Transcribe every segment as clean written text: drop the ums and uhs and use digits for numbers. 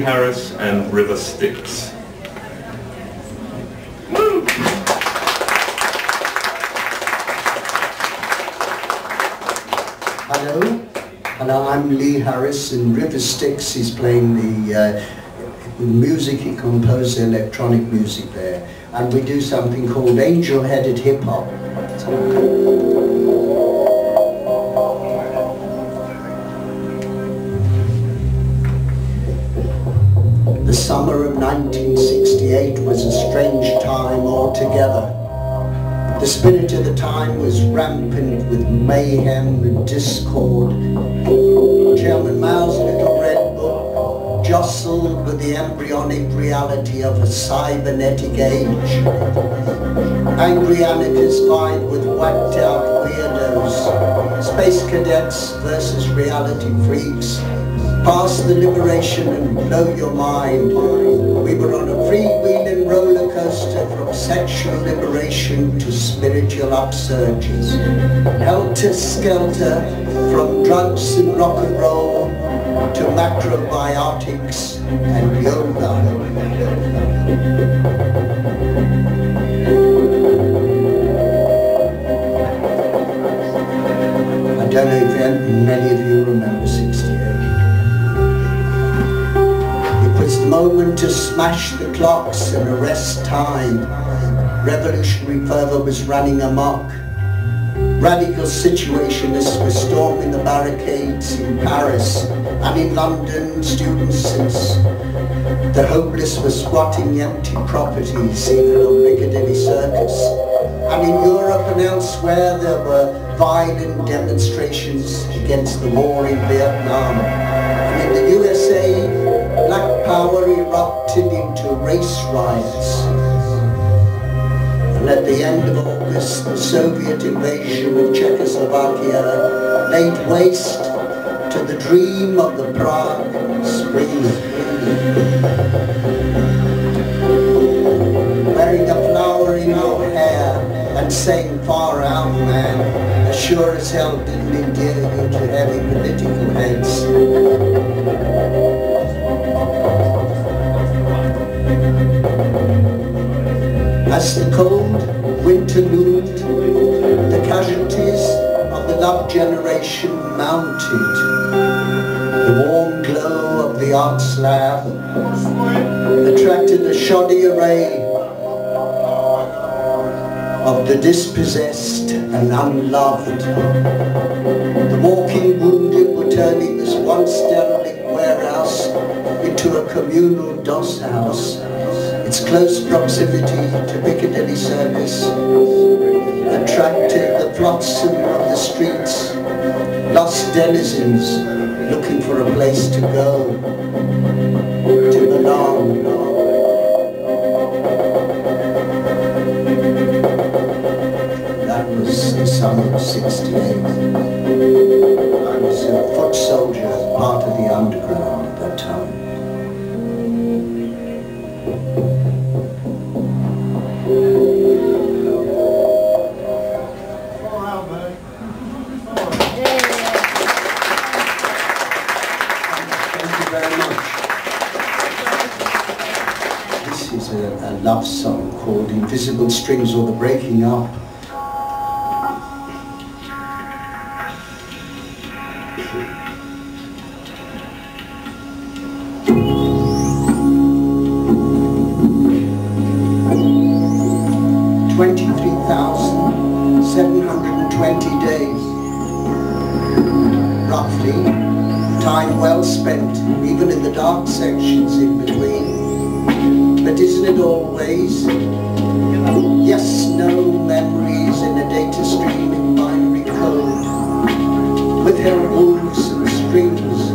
Harris and River Styx. Hello, I'm Lee Harris, and River Styx is playing the music he composed, the electronic music there. And we do something called angel-headed hip-hop. The summer of 1968 was a strange time altogether. The spirit of the time was rampant with mayhem and discord. Chairman Mao's little red book jostled with the embryonic reality of a cybernetic age. Angry anarchists vied with whacked out weirdos. Space cadets versus reality freaks. Past the liberation and blow your mind. We were on a freewheeling roller coaster from sexual liberation to spiritual upsurges. Helter-skelter from drugs and rock and roll to macrobiotics and yoga. I don't know if many of you remember 68. It's the moment to smash the clocks and arrest time. Revolutionary fervor was running amok. Radical situationists were storming the barricades in Paris, and in London students since the hopeless were squatting empty properties even on Piccadilly Circus. And in Europe and elsewhere there were violent demonstrations against the war in Vietnam. And in the USA, Black power erupted into race riots. And at the end of August, the Soviet invasion of Czechoslovakia laid waste to the dream of the Prague Spring. Wearing a flower in your hair and saying far out man, as sure as hell didn't endear you to heavy political heads. As the cold winter loomed, the casualties of the love generation mounted. The warm glow of the art slab attracted a shoddy array of the dispossessed and unloved. The walking wounded were turning this once derelict warehouse into a communal doss house. Its close proximity to Piccadilly Circus attracted the flotsam of the streets, lost denizens looking for a place to go, to belong. That was the summer of '68. I was a foot soldier, part of the underground at that time. Love song called Invisible Strings, or The Breaking Up. 23,720 days, roughly. Time well spent, even in the dark sections in between. But isn't it always? Yes, no memories in a data stream in binary code. Withheld wounds and strings,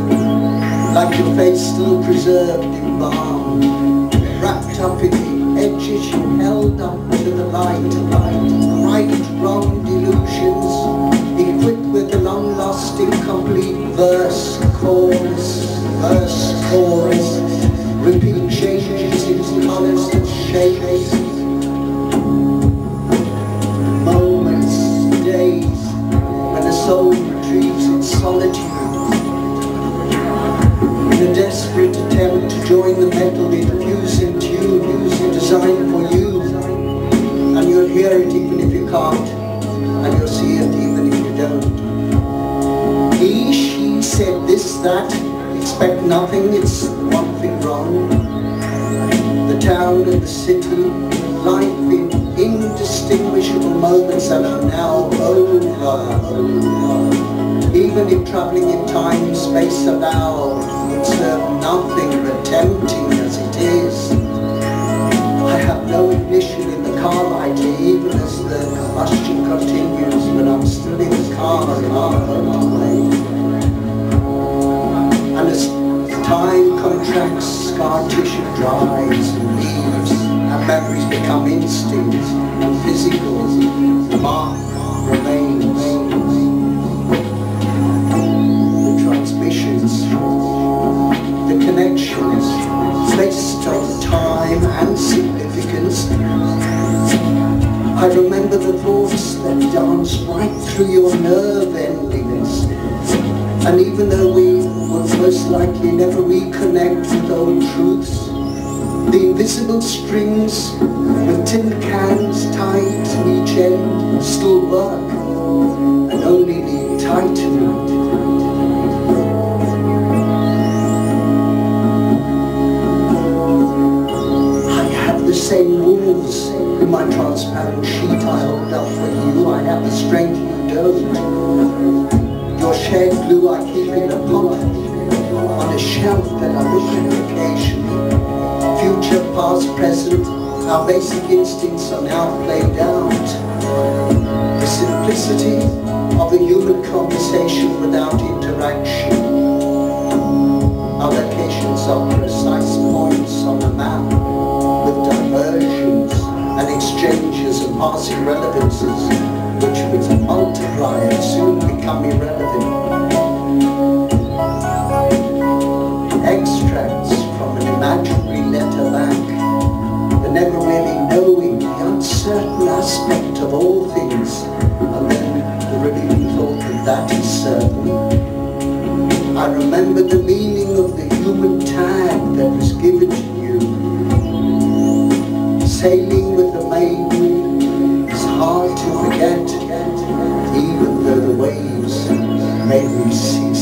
like a face still preserved in balm. Wrapped up in the edges you held up to the light. Right, wrong delusions, equipped with a long-lost incomplete verse, chorus, repeat changes into colours and shapes, moments, days, when a soul retreats in solitude, in a desperate attempt to join look out and you'll see it even if you don't. He, she said this, that, expect nothing, it's one thing wrong. The town and the city, life in indistinguishable moments that are now over. Even if travelling in time and space allowed would serve nothing but tempting as it is. I have no ignition in the car light, even as the combustion continues, but I'm still in the car away. And as time contracts, scar tissue dries and leaves, and memories become instinct and physical. The mark remains. The transmissions, the connections, based on time and significance. I remember the thoughts that dance right through your nerve endings. And even though we will most likely never reconnect with old truths, the invisible strings with tin cans tied to each end still work and only need tightening. I have the same wolves in my transparent sheet I hold up for you. I have the strength you don't. Your shed glue I keep in a pot on a shelf that I look at occasionally. Future, past, present, our basic instincts are now played out. The simplicity of a human conversation without interaction. Our locations are precise points on a map with diversions and exchanges and passing relevances, which would multiply and soon become irrelevant. Extracts from an imaginary letter back, the never really knowing, the uncertain aspect of all things, and then the relieving thought that that is certain. I remember the meaning of the human tag that was given to you. Sailing with the maiden is hard to forget, even though the waves made me sing.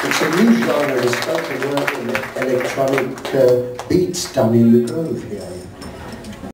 It's a new genre, it's spoken word and electronic beats done in the groove here.